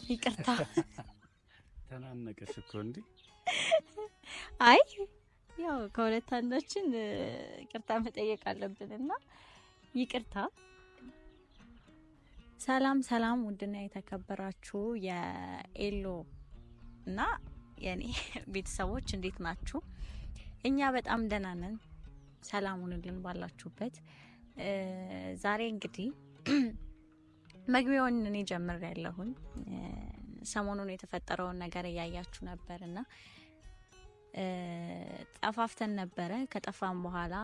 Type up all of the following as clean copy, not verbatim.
ይቅርታ ተናነቀሽ እኮ እንዴ? አይ ያው ከሁለት አንዳችን ይቅርታ መጠየቅ አለብንና ይቅርታ። ሰላም ሰላም፣ ውድና የተከበራችሁ የኤሎ እና የኔ ቤተሰቦች እንዴት ናችሁ? እኛ በጣም ደህና ነን። ሰላም ሁኑልን ባላችሁበት። ዛሬ እንግዲህ መግቢያውን እኔ ጀምሬያለሁኝ። ሰሞኑን የተፈጠረውን ነገር እያያችሁ ነበርና ጠፋፍተን ነበረ። ከጠፋን በኋላ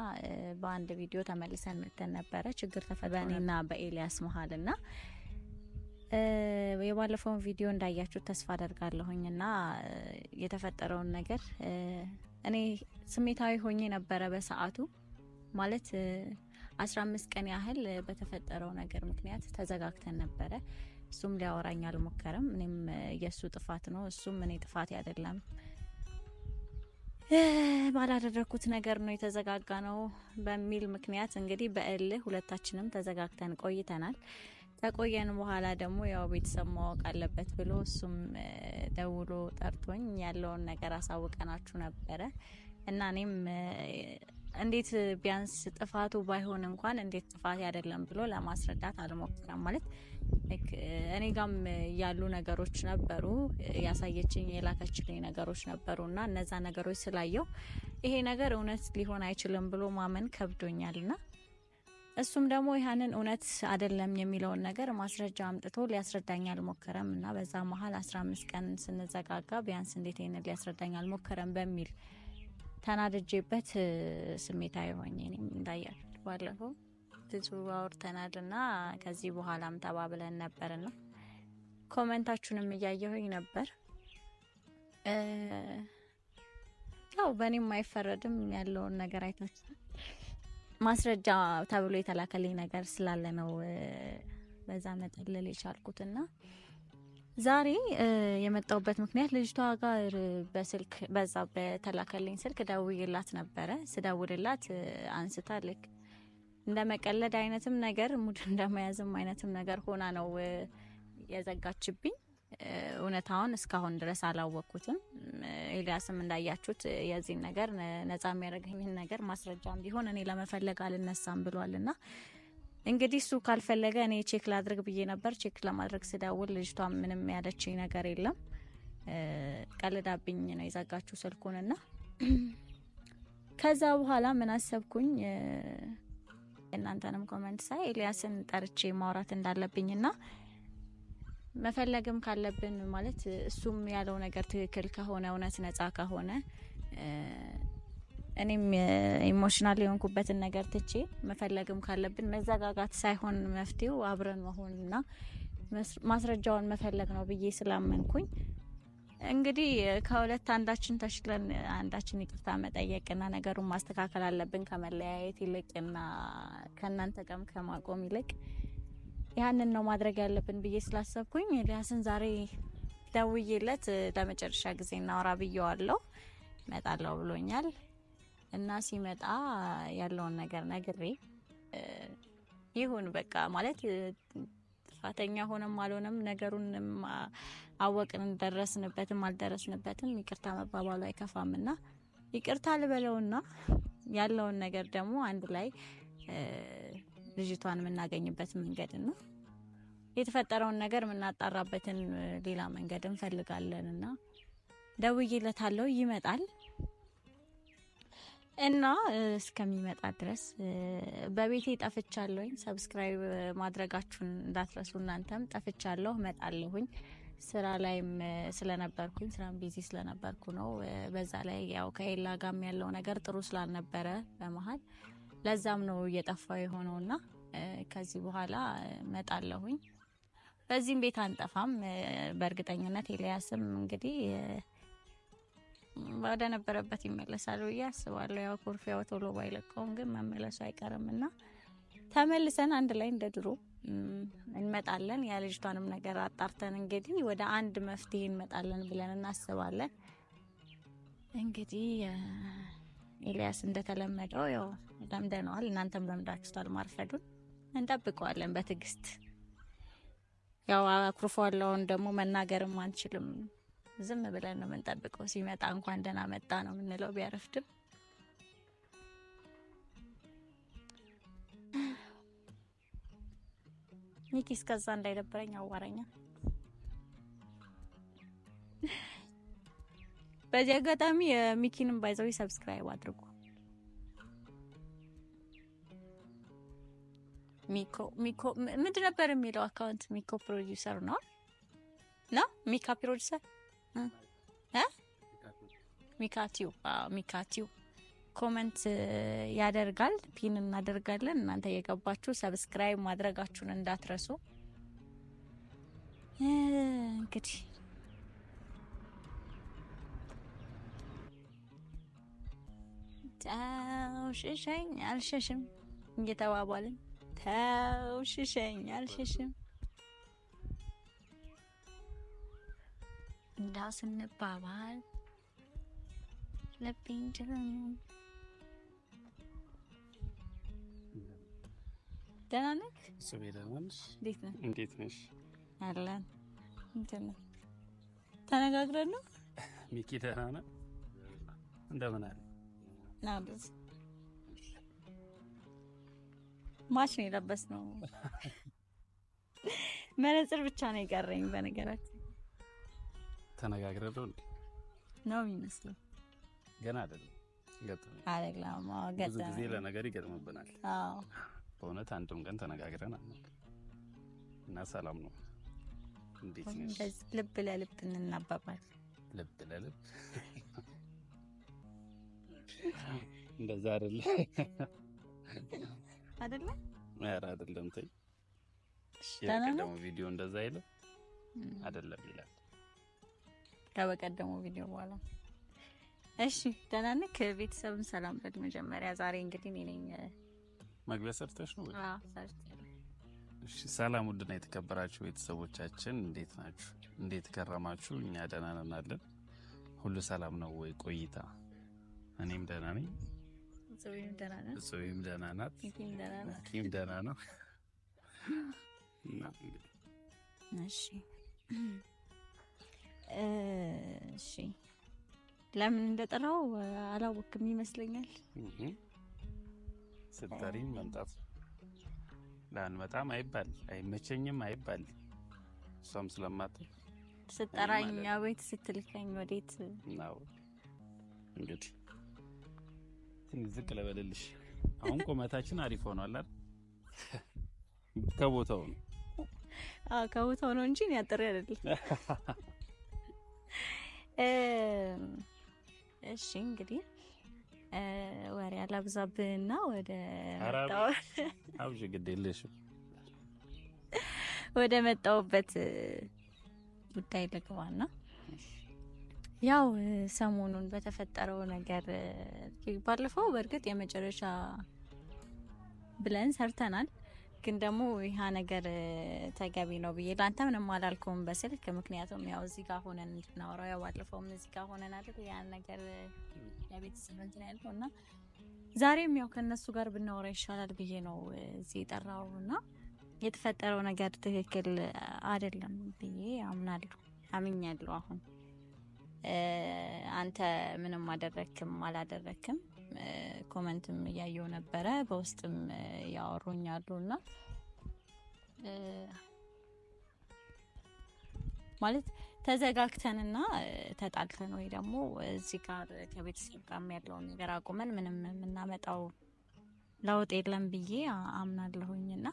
በአንድ ቪዲዮ ተመልሰን መተን ነበረ። ችግር ተፈጠረና በኤልያስ መሀልና የባለፈውን ቪዲዮ እንዳያችሁ ተስፋ አደርጋለሁኝና የተፈጠረውን ነገር እኔ ስሜታዊ ሆኜ ነበረ በሰዓቱ። ማለት 15 ቀን ያህል በተፈጠረው ነገር ምክንያት ተዘጋግተን ነበረ። እሱም ሊያወራኝ አልሞከረም። እኔም የሱ ጥፋት ነው፣ እሱም እኔ ጥፋት አይደለም ባላደረኩት ነገር ነው የተዘጋጋ ነው በሚል ምክንያት እንግዲህ በእልህ ሁለታችንም ተዘጋግተን ቆይተናል። ከቆየን በኋላ ደግሞ ያው ቤተሰብ ማወቅ አለበት ብሎ እሱም ደውሎ ጠርቶኝ ያለውን ነገር አሳውቀናችሁ ነበረ እና እኔም እንዴት ቢያንስ ጥፋቱ ባይሆን እንኳን እንዴት ጥፋት አይደለም ብሎ ለማስረዳት አልሞክረም። ማለት እኔ ጋም ያሉ ነገሮች ነበሩ፣ ያሳየችኝ የላከችልኝ ነገሮች ነበሩና እነዛ ነገሮች ስላየው ይሄ ነገር እውነት ሊሆን አይችልም ብሎ ማመን ከብዶኛልና እሱም ደግሞ ያንን እውነት አይደለም የሚለውን ነገር ማስረጃ አምጥቶ ሊያስረዳኝ አልሞከረም እና በዛ መሀል 15 ቀን ስንዘጋጋ ቢያንስ እንዴት ይሄንን ሊያስረዳኝ አልሞከረም በሚል ተናድጄበት ስሜታዊ ሆኜ እኔም እንዳያችሁት ባለፈው ብዙ አውርተናልና ከዚህ በኋላም ተባብለን ነበርና ኮሜንታችሁንም እያየሁኝ ነበር። ያው በእኔም አይፈረድም ያለውን ነገር አይታችሁ ማስረጃ ተብሎ የተላከልኝ ነገር ስላለ ነው በዛ መጠለል የቻልኩትና ዛሬ የመጣውበት ምክንያት ልጅቷ ጋር በስልክ በዛ በተላከልኝ ስልክ ደውዬላት ነበረ። ስደውልላት አንስታ ልክ እንደ መቀለድ አይነትም ነገር ሙድ እንደመያዝም አይነትም ነገር ሆና ነው የዘጋችብኝ። እውነታውን እስካሁን ድረስ አላወቅኩትም። ኤልያስም እንዳያችሁት የዚህን ነገር ነጻ የሚያደርገኝን ነገር ማስረጃም ቢሆን እኔ ለመፈለግ አልነሳም ብሏልና እንግዲህ እሱ ካልፈለገ እኔ ቼክ ላድርግ ብዬ ነበር። ቼክ ለማድረግ ስደውል ልጅቷ ምንም ያለችኝ ነገር የለም። ቀልዳብኝ ነው የዘጋችሁ ስልኩንና ከዛ በኋላ ምን አሰብኩኝ፣ እናንተንም ኮሜንት ሳይ ኤልያስን ጠርቼ ማውራት እንዳለብኝና መፈለግም ካለብን ማለት እሱም ያለው ነገር ትክክል ከሆነ እውነት ነጻ ከሆነ እኔም ኢሞሽናል የሆንኩበትን ነገር ትቼ መፈለግም ካለብን መዘጋጋት ሳይሆን መፍትሄው አብረን መሆንና ማስረጃውን መፈለግ ነው ብዬ ስላመንኩኝ እንግዲህ ከሁለት አንዳችን ተሽለን አንዳችን ይቅርታ መጠየቅና ነገሩን ማስተካከል አለብን ከመለያየት ይልቅና ከእናንተ ጋርም ከማቆም ይልቅ ያንን ነው ማድረግ ያለብን ብዬ ስላሰብኩኝ ኤልያስን ዛሬ ደውዬለት ለመጨረሻ ጊዜ እናወራ ብዬዋለሁ። እመጣለሁ ብሎኛል እና ሲመጣ ያለውን ነገር ነግሬ ይሁን በቃ ማለት ጥፋተኛ ሆነም አልሆነም ነገሩን አወቅን ደረስንበትም አልደረስንበትም ይቅርታ መባባሉ አይከፋምና ይቅርታ ልበለውና ያለውን ነገር ደግሞ አንድ ላይ ልጅቷን የምናገኝበት መንገድ ነው የተፈጠረውን ነገር የምናጣራበትን ሌላ መንገድ እንፈልጋለንና ደውዬለታለሁ። ይመጣል እና እስከሚመጣ ድረስ በቤቴ ጠፍቻለሁኝ። ሰብስክራይብ ማድረጋችሁን እንዳትረሱ። እናንተም ጠፍቻለሁ፣ እመጣለሁኝ። ስራ ላይም ስለነበርኩኝ ስራም ቢዚ ስለነበርኩ ነው። በዛ ላይ ያው ከኤላ ጋም ያለው ነገር ጥሩ ስላልነበረ በመሀል ለዛም ነው እየጠፋው የሆነውና ከዚህ በኋላ እመጣለሁኝ። በዚህም ቤት አንጠፋም በእርግጠኝነት። ኤልያስም እንግዲህ ወደ ነበረበት ይመለሳል ብዬ አስባለሁ። ያው ኩርፊያው ቶሎ ባይለቀውም ግን መመለሱ አይቀርምና ተመልሰን አንድ ላይ እንደ ድሮ እንመጣለን። የልጅቷንም ነገር አጣርተን እንግዲህ ወደ አንድ መፍትሄ እንመጣለን ብለን እናስባለን። እንግዲህ ኤልያስ እንደተለመደው ያው ለምደነዋል፣ እናንተም ለምዳችሁታል። ማርፈዱን እንጠብቀዋለን በትዕግስት። ያው አኩርፏለውን ደግሞ መናገርም አንችልም። ዝም ብለን ነው የምንጠብቀው። ሲመጣ እንኳን ደህና መጣ ነው የምንለው ቢያረፍድም። ሚኪ እስከዛ እንዳይደብረኝ አዋራኛ። በዚህ አጋጣሚ የሚኪንም ባይዘው ሰብስክራይብ አድርጉ። ሚኮ ምንድን ነበር የሚለው አካውንት? ሚኮ ፕሮዲዩሰር ነው ሚካ ፕሮዲዩሰር ሚካቲው ኮሜንት ያደርጋል። ፒን እናደርጋለን። እናንተ የገባችሁ ሰብስክራይብ ማድረጋችሁን እንዳትረሱ። እንግዲህ ተውሽሸኝ አልሸሽም እየተባባልን ተውሽሸኝ አልሸሽም እንዳስንባባል ለብኝ ጀም ደህና ነህ? ሰው ደህናነሽ? እንዴት ነሽ? አለን እንትን ተነጋግረን ነው። ሚኪ ደህና ነህ? እንደምን አለ? ናብስ ማሽ ነው የለበስነው። መነጽር ብቻ ነው የቀረኝ። በነገራችን ተነጋግረን ነው የሚመስለው። ገና አይደለም ገጠመኝ አይደለም። ብዙ ጊዜ ለነገር ይገርምብናል። አዎ በእውነት አንድም ቀን ተነጋግረን እና ሰላም ነው። እንዴት ነሽ? ልብ ለልብ እንናባባል። ልብ ለልብ እንደዛ አይደለም አይደለም አይደለም። ተይ የቀደሙ ቪዲዮ እንደዛ አይደለም አይደለም ይላል ከበቀደሙ ቪዲዮ በኋላ። እሺ ደህና ነህ? ቤተሰብን ሰላም በል መጀመሪያ። ዛሬ እንግዲህ እኔ ነኝ መግቢያ ሰርተሽ ነው? አዎ ሰርተሽ። እሺ ሰላም ውድና የተከበራችሁ ቤተሰቦቻችን እንዴት ናችሁ? እንዴት ከረማችሁ? እኛ ደህና ነን አለን። ሁሉ ሰላም ነው ወይ? ቆይታ እኔም ደህና ነኝ። ጾም ደህና ነህ? ጾም ደህና ናት። ኪም ደህና ነው። እሺ ለምን እንደጠራው አላወቅም ይመስለኛል። ስትጠሪኝ መምጣት ላንመጣም አይባል አይመቸኝም አይባል። እሷም ስለማትል ስትጠራኝ ቤት ስትልከኝ ወዴት ነው እንግዲህ ትንሽ ዝቅ ልበልልሽ። አሁን ቁመታችን አሪፍ ሆኗል አይደል? ከቦታው ነው ከቦታው ነው እንጂ ያጠረ አይደል? እሺ እንግዲህ ወሬ አላብዛብህና ወደ አውጅ ግዴለሽ ወደ መጣሁበት ጉዳይ ልግባና ያው ሰሞኑን በተፈጠረው ነገር ባለፈው በእርግጥ የመጨረሻ ብለን ሰርተናል። ግን ደግሞ ይሄ ነገር ተገቢ ነው ብዬ ላንተ ምንም አላልኩም በስልክ። ምክንያቱም ያው እዚህ ጋር ሆነን እንድናወራው ያው ባለፈውም እዚህ ጋር ሆነን አይደል ያን ነገር የቤተሰብ እንትን ያልኩና ዛሬም ያው ከነሱ ጋር ብናወራ ይሻላል ብዬ ነው እዚህ የጠራውና የተፈጠረው ነገር ትክክል አይደለም ብዬ አምኛለሁ። አሁን አንተ ምንም አደረክም አላደረክም ኮሜንትም እያየው ነበረ፣ በውስጥም ያወሩኛሉና ማለት ተዘጋግተንና ተጣልተን ወይ ደግሞ እዚህ ጋር ከቤተሰብ ጋር ያለውን ነገር አቁመን ምንም የምናመጣው ለውጥ የለም ብዬ አምናለሁኝና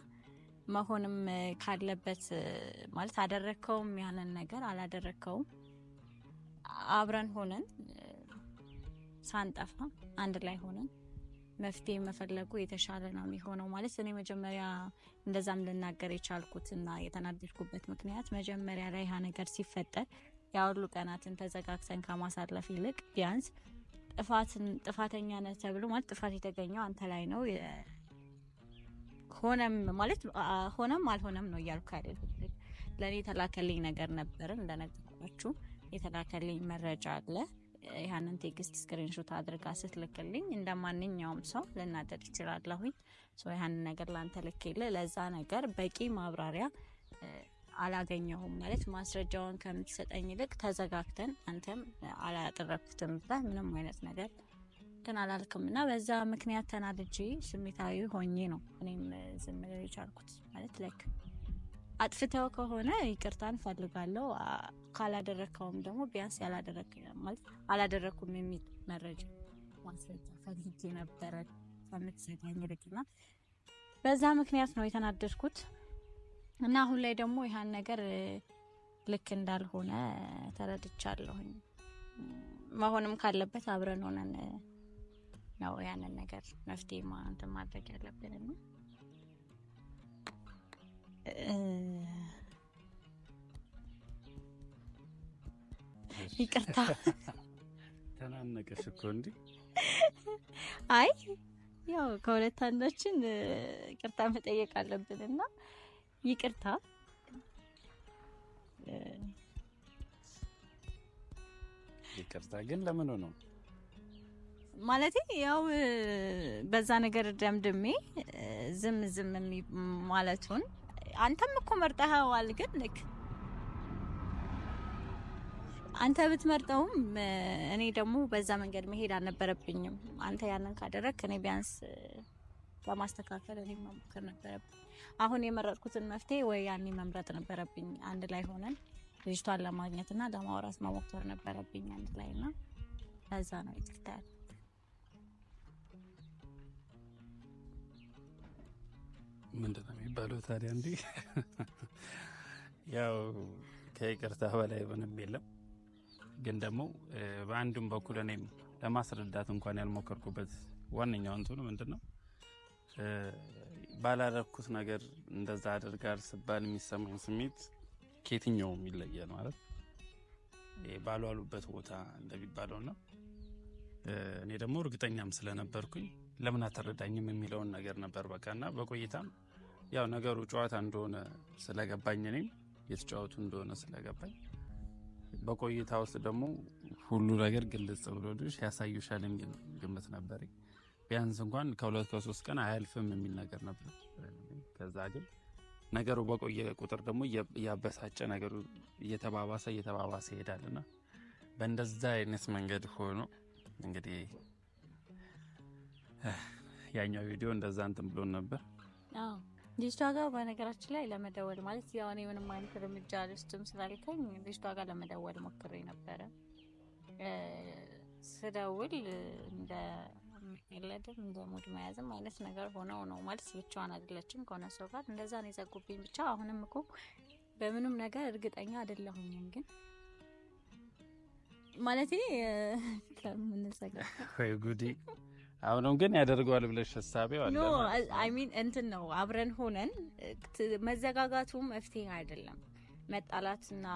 መሆንም ካለበት ማለት አደረከውም ያንን ነገር አላደረከውም አብረን ሆነን ሳንጠፋ አንድ ላይ ሆነን መፍትሄ መፈለጉ የተሻለ ነው የሚሆነው። ማለት እኔ መጀመሪያ እንደዛም ልናገር የቻልኩትና የተናደድኩበት ምክንያት መጀመሪያ ላይ ያ ነገር ሲፈጠር ያውሉ ቀናትን ተዘጋግተን ከማሳለፍ ይልቅ ቢያንስ ጥፋተኛ ነህ ተብሎ ማለት ጥፋት የተገኘው አንተ ላይ ነው። ሆነም ማለት ሆነም አልሆነም ነው እያልኩ አይደል። ለኔ ተላከልኝ ነገር ነበር እንደነገርኳችሁ የተላከልኝ መረጃ አለ። ያንን ቴክስት ስክሪንሾት አድርጋ ስትልክልኝ እንደማንኛውም ሰው ልናደድ ይችላልሁኝ። ሶ ያንን ነገር ላንተ ልክልህ ለዛ ነገር በቂ ማብራሪያ አላገኘሁም ማለት ማስረጃውን ከምትሰጠኝ ይልቅ ተዘጋግተን አንተም አላጠረክተም ምንም አይነት ነገር ግን አላልክምና በዛ ምክንያት ተናድጄ ስሜታዊ ሆኜ ነው እኔም ዝም ብዬ ቻልኩት ማለት ላይክ አጥፍተው ከሆነ ይቅርታን ፈልጋለሁ ካላደረከውም ደግሞ ቢያንስ ያላደረክ ማለት አላደረኩም የሚል መረጃ ማስረጃ ፈልጌ ነበር ከምትሰጠኝ ይልቅና በዛ ምክንያት ነው የተናደድኩት እና አሁን ላይ ደግሞ ይሄን ነገር ልክ እንዳልሆነ ተረድቻለሁኝ መሆንም ካለበት አብረን ሆነን ነው ያንን ነገር መፍትሄ ማድረግ ያለብን ነው ይቅርታ ተናነቀሽ እኮ እንዴ አይ ያው ከሁለት አንዳችን ይቅርታ መጠየቅ አለብንና ይቅርታ ግን ለምን ነው ማለቴ ያው በዛ ነገር ደምድሜ ዝም ማለቱን አንተም እኮ መርጠሃዋል ግን ልክ አንተ ብትመርጠውም እኔ ደግሞ በዛ መንገድ መሄድ አልነበረብኝም አንተ ያንን ካደረክ እኔ ቢያንስ ለማስተካከል እኔ መሞከር ነበረብኝ አሁን የመረጥኩትን መፍትሄ ወይ ያኔ መምረጥ ነበረብኝ አንድ ላይ ሆነን ልጅቷን ለማግኘትና ለማውራት መሞከር ነበረብኝ አንድ ላይና ለዛ ነው ይቅርታ ምንድነው የሚባለው ታዲያ እንዴ ያው ከይቅርታ በላይ ምንም የለም ግን ደግሞ በአንድም በኩል እኔም ለማስረዳት እንኳን ያልሞከርኩበት ዋነኛው እንትኑ ምንድነው ባላረኩት ነገር እንደዛ አድርጋር ስባል የሚሰማኝ ስሜት ከየትኛውም ይለያል ማለት ባሏሉበት ቦታ እንደሚባለውና እኔ ደግሞ እርግጠኛም ስለነበርኩኝ ለምን አተረዳኝም የሚለውን ነገር ነበር በቃና በቆይታም ያው ነገሩ ጨዋታ እንደሆነ ስለገባኝ እኔም የተጫወቱ እንደሆነ ስለገባኝ በቆይታ ውስጥ ደግሞ ሁሉ ነገር ግልጽ ብሎልሽ ያሳዩሻል የሚል ግምት ነበር ቢያንስ እንኳን ከሁለት ከሶስት ቀን አያልፍም የሚል ነገር ነበር ከዛ ግን ነገሩ በቆየ ቁጥር ደግሞ ያበሳጨ ነገሩ እየተባባሰ ይሄዳልና በእንደዛ አይነት መንገድ ሆኖ እንግዲህ ያኛው ቪዲዮ እንደዛ እንትን ብሎ ነበር አዎ ልጅቷ ጋር በነገራችን ላይ ለመደወል ማለት ያው እኔ ምንም አይነት እርምጃ አልወስድም ስላልከኝ ልጅቷ ጋር ለመደወል ሞክሬ ነበር ስደውል እንደ የለድም እንደ ሙድ መያዝም አይነት ነገር ሆነው ነው ማለት ብቻዋን አይደለችም ከሆነ ሰው ጋር እንደዛ ነው የዘጉብኝ ብቻ አሁንም እኮ በምንም ነገር እርግጠኛ አይደለሁም ግን ማለት ከምን ሰጋ ወይ ጉዲ አሁንም ግን ያደርገዋል ብለሽ ሐሳቤው አለ ኖ አይ ሚን እንትን ነው አብረን ሆነን መዘጋጋቱ መፍትሄ አይደለም መጣላትና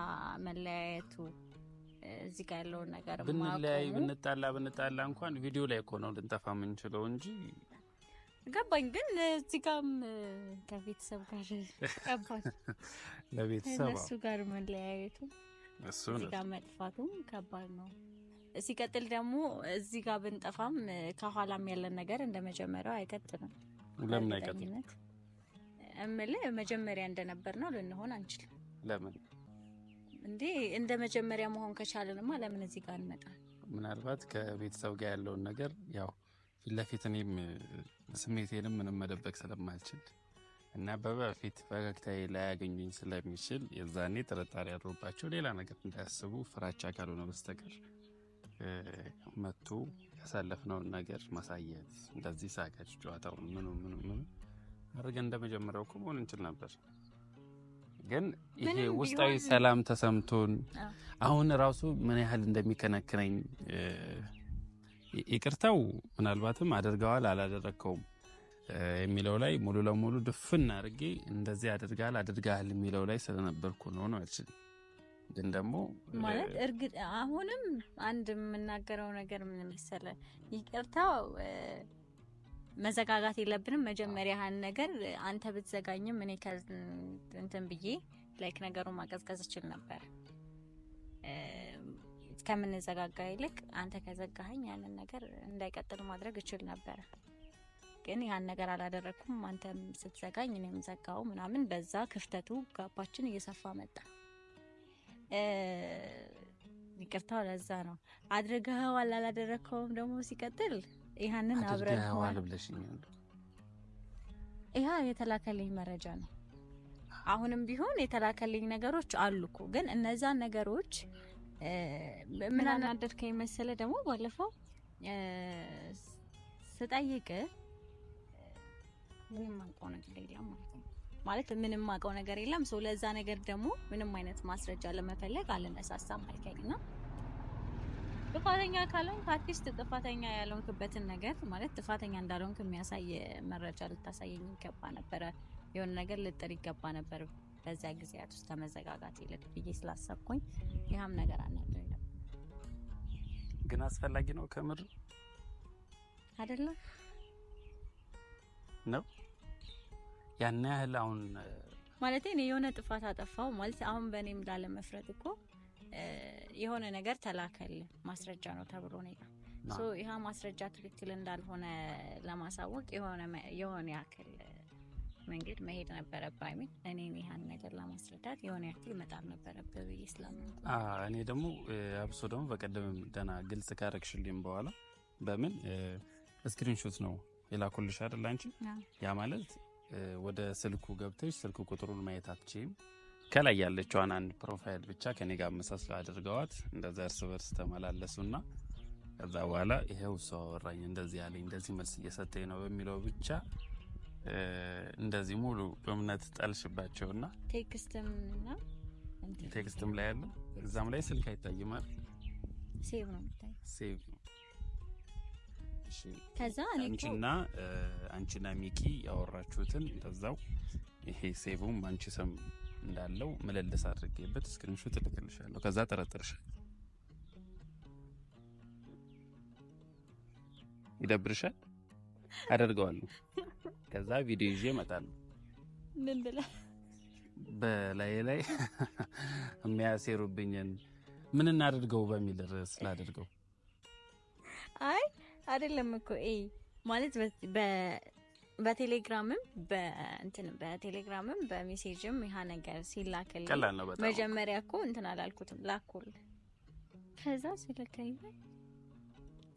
መለያየቱ እዚህ ጋር ያለው ነገር ብንለያይ ብንጣላ እንኳን ቪዲዮ ላይ እኮ ነው ልንጠፋ የምንችለው እንጂ ገባኝ ግን እዚህ ጋርም ከቤተሰብ ጋር ከባድ ለቤተሰብ እሱ ጋር መለያየቱ እዚህ ጋር መጥፋቱም ከባድ ነው ሲቀጥል ደግሞ እዚህ ጋር ብንጠፋም ከኋላም ያለን ነገር እንደመጀመሪያው አይቀጥልም ለምን አይቀጥልም እምልህ መጀመሪያ እንደነበር ነው ልንሆን አንችልም ለምን እንዴ እንደ መጀመሪያ መሆን ከቻለንማ ለምን እዚህ ጋር እንመጣ ምናልባት ከቤተሰብ ጋር ያለውን ነገር ያው ፊት እኔም ስሜቴንም ምንም መደበቅ ስለማልችል እና በፊት ፈገግታዬ ላይ ያገኙኝ ስለሚችል የዛኔ ጥርጣሬ ያድሮባቸው ሌላ ነገር እንዳያስቡ ፍራቻ ካልሆነ በስተቀር መጥቶ ያሳለፍነው ነገር ማሳየት እንደዚህ ሳቀች ጨዋታው ምን አድርገን እንደመጀመሪያው እኮ መሆን እንችል ነበር ግን ይሄ ውስጣዊ ሰላም ተሰምቶን አሁን ራሱ ምን ያህል እንደሚከነክነኝ ይቅርታው ምናልባትም አድርገዋል አላደረከውም የሚለው ላይ ሙሉ ለሙሉ ድፍን አድርጌ እንደዚህ አድርጋል የሚለው ላይ ስለነበርኩ ነው አይደል ግን ደግሞ ማለት እርግጥ አሁንም አንድ የምናገረው ነገር ምን መሰለ ይቅርታው መዘጋጋት የለብንም መጀመሪያ ያን ነገር አንተ ብትዘጋኝም እኔ እንትን ብዬ ላይክ ነገሩን ማቀዝቀዝ እችል ነበር ከምን ዘጋጋ ይልቅ አንተ ከዘጋኸኝ ያንን ነገር እንዳይቀጥል ማድረግ እችል ነበር ግን ያን ነገር አላደረኩም። አንተም ስትዘጋኝ እኔም ዘጋው ምናምን በዛ ክፍተቱ ጋባችን እየሰፋ መጣ። ይቅርታው ለዛ ነው። አድርገኸው አላደረከውም ደግሞ ሲቀጥል ይሄንን አብረን ሆነ ይሄ የተላከልኝ መረጃ ነው። አሁንም ቢሆን የተላከልኝ ነገሮች አሉኮ ግን እነዛን ነገሮች ምን አናደርከኝ መሰለ ደግሞ ባለፈው ስጠይቅ ምንም ማውቀው ነገር የለም ማለት ምንም ማውቀው ነገር የለም። ሶ ለዛ ነገር ደግሞ ምንም አይነት ማስረጃ ለመፈለግ አልነሳሳም አልከኝና ጥፋተኛ ካልሆንክ አርቲስት ጥፋተኛ ያልሆንክበትን ነገር ማለት ጥፋተኛ እንዳልሆንክ የሚያሳይ መረጃ ልታሳየኝ ይገባ ነበር። የሆነ ነገር ልጥር ይገባ ነበር በዛ ጊዜያት ውስጥ ከመዘጋጋት ይልቅ ብዬ ስላሰብኩኝ ይሄም ነገር አናደረኝ። ግን አስፈላጊ ነው ከምር አይደለም ነው ያን ያህል አሁን ማለት እኔ የሆነ ጥፋት አጠፋው ማለት አሁን በእኔም ላለመፍረድ እኮ የሆነ ነገር ተላከል ማስረጃ ነው ተብሎ ነው ይላል። ሶ ይሄ ማስረጃ ትክክል እንዳልሆነ ለማሳወቅ የሆነ ያክል መንገድ መሄድ ነበረብኝ። እኔ ይሄን ነገር ለማስረዳት የሆነ ያክል መጣር ነበረብኝ በኢስላም። እኔ ደግሞ አብሶ ደግሞ በቀደም ደና ግልጽ ካረክሽልኝ በኋላ በምን ስክሪንሾት ነው የላኩልሽ አይደል አንቺ? ያ ማለት ወደ ስልኩ ገብተሽ ስልኩ ቁጥሩን ማየት አትችይም። ከላይ ያለችዋን አንድ ፕሮፋይል ብቻ ከኔ ጋር መሳስለው አድርገዋት እንደዛ እርስ በርስ ተመላለሱና ከዛ በኋላ ይሄው ሰው አወራኝ እንደዚህ ያለኝ እንደዚህ መልስ እየሰጠኝ ነው በሚለው ብቻ እንደዚህ ሙሉ በእምነት ጠልሽባቸውና ቴክስትም ላይ ያለ እዛም ላይ ስልክ አይታይም አይደል? ሴቭ ነው የምታይ ሴቭ ነው። እሺ ከዛ አንቺና ሚኪ ያወራችሁትን እንደዛው ይሄ ሴቭም አንቺ ስም እንዳለው መለለስ አድርጌበት ስክሪንሾት ልክልሻለሁ። ከዛ ተረጥርሻል ይደብርሻል አደርገዋለሁ። ከዛ ቪዲዮ ይዤ እመጣለሁ። ምን ብለ በላይ የሚያሴሩብኝን ምን እናድርገው በሚል ርዕስ ላድርገው። አይ አይደለም እኮ ማለት በቴሌግራምም በቴሌግራምም በሜሴጅም ይሄ ነገር ሲላከል መጀመሪያ እኮ እንትን አላልኩትም ላኩል። ከዛ ስለከኝ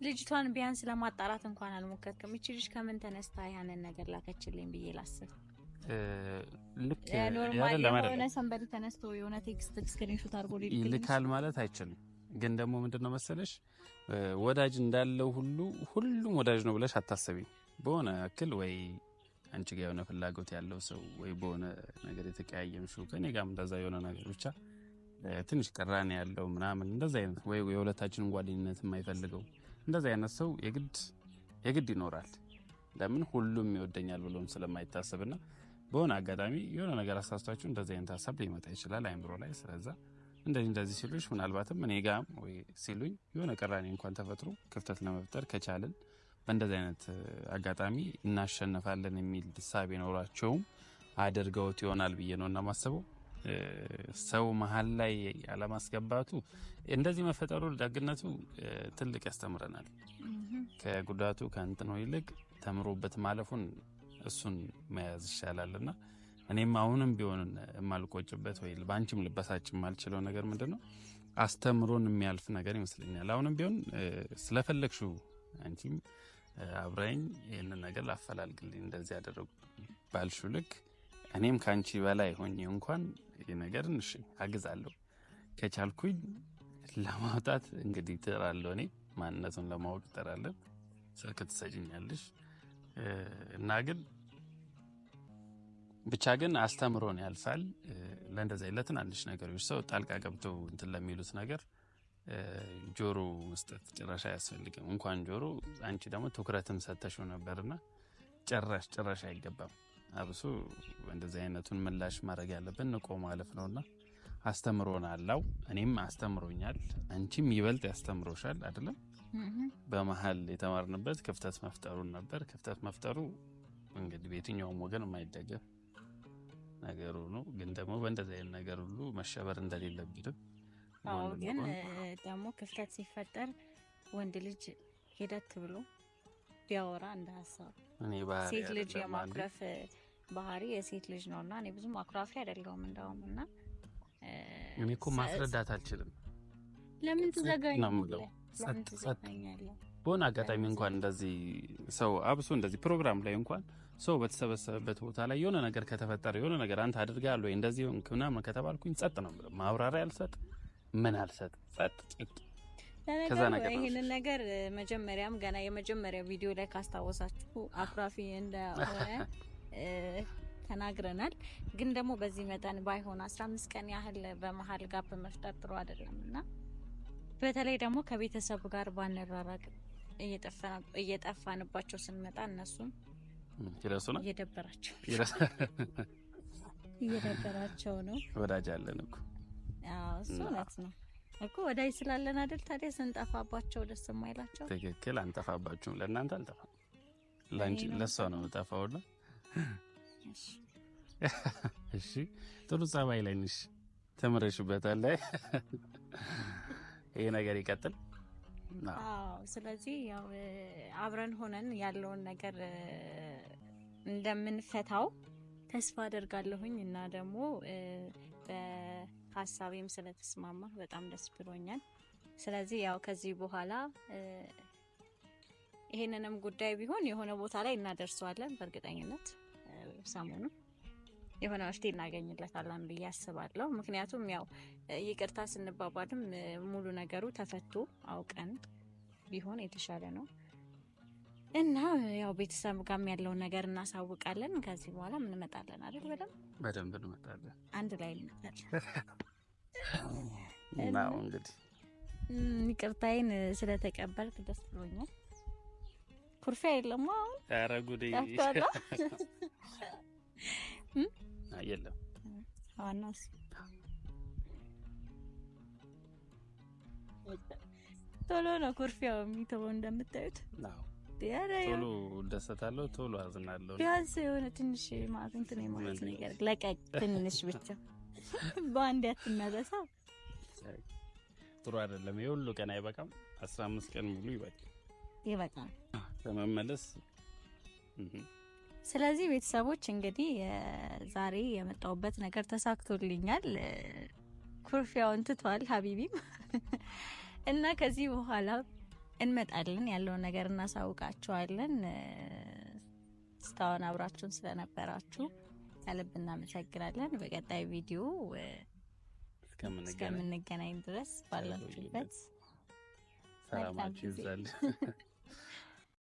ልጅቷን ቢያንስ ለማጣራት እንኳን አልሞከርኩም። እቺ ልጅ ከምን ተነስታ ያንን ነገር ላከችልኝ ብዬ ላስብ። ልክ ኖርማል የሆነ ሰንበዲ ተነስቶ የሆነ ቴክስት ስክሪንሾት አድርጎ ይልካል ማለት አይችልም። ግን ደግሞ ምንድነው መሰለሽ ወዳጅ እንዳለው ሁሉም ወዳጅ ነው ብለሽ አታስቢኝ። በሆነ አክል ወይ አንቺ ጋር የሆነ ፍላጎት ያለው ሰው ወይ በሆነ ነገር የተቀያየምሽው ከኔ ጋርም እንደዛ የሆነ ነገር ብቻ ትንሽ ቅራኔ ያለው ምናምን እንደዛ አይነት ወይ የሁለታችንን ጓደኝነት የማይፈልገው እንደዛ አይነት ሰው የግድ ይኖራል። ለምን ሁሉም ይወደኛል ብሎም ስለማይታሰብና በሆነ አጋጣሚ የሆነ ነገር አሳስቷችሁ እንደዛ አይነት ሐሳብ ሊመጣ ይችላል አይምሮ ላይ። ስለዛ እንደዚህ ሲሉሽ ምናልባትም እኔ ጋርም ወይ ሲሉኝ የሆነ ቅራኔ እንኳን ተፈጥሮ ክፍተት ለመፍጠር ከቻልን በእንደዚህ አይነት አጋጣሚ እናሸንፋለን የሚል ሐሳብ ይኖራቸውም አድርገውት ይሆናል ብዬ ነውና ማሰበው። ሰው መሀል ላይ ያለማስገባቱ እንደዚህ መፈጠሩ ደግነቱ ትልቅ ያስተምረናል። ከጉዳቱ ከእንትኑ ይልቅ ተምሮበት ማለፉን እሱን መያዝ ይሻላልና እኔም አሁንም ቢሆን የማልቆጭበት ወይ ባንቺም ልበሳጭ የማልችለው ነገር ምንድነው አስተምሮን የሚያልፍ ነገር ይመስለኛል። አሁንም ቢሆን ስለፈለግሽው አንቺም አብረኝ ይሄንን ነገር ላፈላልግልኝ እንደዚህ ያደረጉ ባልሽው ልክ እኔም ካንቺ በላይ ሆኜ እንኳን ይሄ ነገር እሺ አግዛለሁ ከቻልኩኝ ለማውጣት እንግዲህ እጥራለሁ። እኔ ማንነቱን ለማወቅ እጥራለሁ። ስልክ ትሰጪኛለሽ እና ግን ብቻ ግን አስተምሮን ያልፋል። ለእንደዚህ ለትናንሽ ነገሮች ሰው ጣልቃ ገብቶ እንትን ለሚሉት ነገር ጆሮ መስጠት ጭራሽ አያስፈልግም። እንኳን ጆሮ አንቺ ደግሞ ትኩረትም ሰተሽው ነበርና ጭራሽ አይገባም። አብሶ እንደዚህ አይነቱን ምላሽ ማድረግ ያለብን ንቆ ማለፍ ነውና አስተምሮናል። እኔም አስተምሮኛል፣ አንቺም ይበልጥ ያስተምሮሻል አይደለም? በመሃል የተማርንበት ክፍተት መፍጠሩን ነበር። ክፍተት መፍጠሩ እንግዲህ በየትኛውም ወገን የማይደገፍ ነገሩ ነው። ግን ደግሞ በእንደዚህ አይነት ነገር ሁሉ መሸበር እንደሌለብንም ግን ደግሞ ክፍተት ሲፈጠር ወንድ ልጅ ሄደት ብሎ ቢያወራ እንደ ሀሳብ እኔ ባህሪ ሴት ልጅ አይደለም የማኩረፍ ባህሪ የሴት ልጅ ነውና እኔ ብዙም አኩራፊ አይደለሁም እንደውም እና እኔ እኮ ማስረዳት አልችልም። ለምን ትዘጋኛለህ? በሆነ አጋጣሚ እንኳን እንደዚህ ሰው አብሶ እንደዚህ ፕሮግራም ላይ እንኳን ሰው በተሰበሰበበት ቦታ ላይ የሆነ ነገር ከተፈጠረ የሆነ ነገር አንተ አድርጋል ወይ እንደዚህ ምናምን ከተባልኩኝ ጸጥ ነው የምለው። ማብራሪያ አልሰጥ ምን አልሰጥ ጸጥ ጭቅ። ከዛ ነገር ይሄንን ነገር መጀመሪያም ገና የመጀመሪያ ቪዲዮ ላይ ካስታወሳችሁ አኩራፊ እንደሆነ ተናግረናል። ግን ደግሞ በዚህ መጠን ባይሆን 15 ቀን ያህል በመሃል ጋር በመፍጠር ጥሩ አይደለምና በተለይ ደግሞ ከቤተሰብ ጋር ባንራራቅ እየጠፋንባቸው ስንመጣ እነሱም ይረሱና እየደበራቸው ነው። ወዳጅ አለን እኮ አዎ እሱ እውነት ነው እኮ ወዳጅ ስላለን አይደል ታዲያ ስንጠፋባቸው ደስ የማይላቸው። ትክክል። አንጠፋባችሁም። ለእናንተ አልጠፋም፣ ለአንቺ ለሷ ነው የምጠፋውና እሺ ጥሩ ጸባይ ላይ ነሽ፣ ተምረሽበታል ላይ ይሄ ነገር ይቀጥል። አዎ ስለዚህ ያው አብረን ሆነን ያለውን ነገር እንደምንፈታው ተስፋ አደርጋለሁኝ እና ደግሞ በሐሳቤም ስለተስማማ በጣም ደስ ብሎኛል። ስለዚህ ያው ከዚህ በኋላ ይሄንንም ጉዳይ ቢሆን የሆነ ቦታ ላይ እናደርሰዋለን በእርግጠኝነት ሰሞኑን የሆነ መፍትሄ እናገኝለታለን ብዬ አስባለሁ። ምክንያቱም ያው ይቅርታ ስንባባልም ሙሉ ነገሩ ተፈቶ አውቀን ቢሆን የተሻለ ነው እና ያው ቤተሰብ ጋርም ያለውን ነገር እናሳውቃለን። ከዚህ በኋላ ምን እንመጣለን አይደል? በደንብ እንመጣለን፣ አንድ ላይ እንመጣለን። እና እንግዲህ ይቅርታዬን ስለተቀበልክ ደስ ብሎኛል። ኩርፊያ የለም አሁን? ኧረ ጉዴ የለም። ዋናስ ቶሎ ነው ኩርፊያው የሚተወው እንደምታዩት። ቶሎ ደሰታለሁ፣ ቶሎ አዝናለሁ። ቢያንስ የሆነ ትንሽ ማለት ነገር ለቀቅ ትንሽ ብቻ በአንድ ያትመለሳ ጥሩ አይደለም። የሁሉ ቀን አይበቃም። 15 ቀን ሙሉ ይበቃል ለመመለስ። ስለዚህ ቤተሰቦች እንግዲህ ዛሬ የመጣሁበት ነገር ተሳክቶልኛል። ኩርፊያውን ትቷል ሀቢቢም እና ከዚህ በኋላ እንመጣለን፣ ያለውን ነገር እናሳውቃችኋለን። እስካሁን አብራችሁን ስለነበራችሁ ከልብ እናመሰግናለን። በቀጣይ ቪዲዮ እስከምንገናኝ ድረስ ባላችሁበት ሰላማችሁ ይብዛል።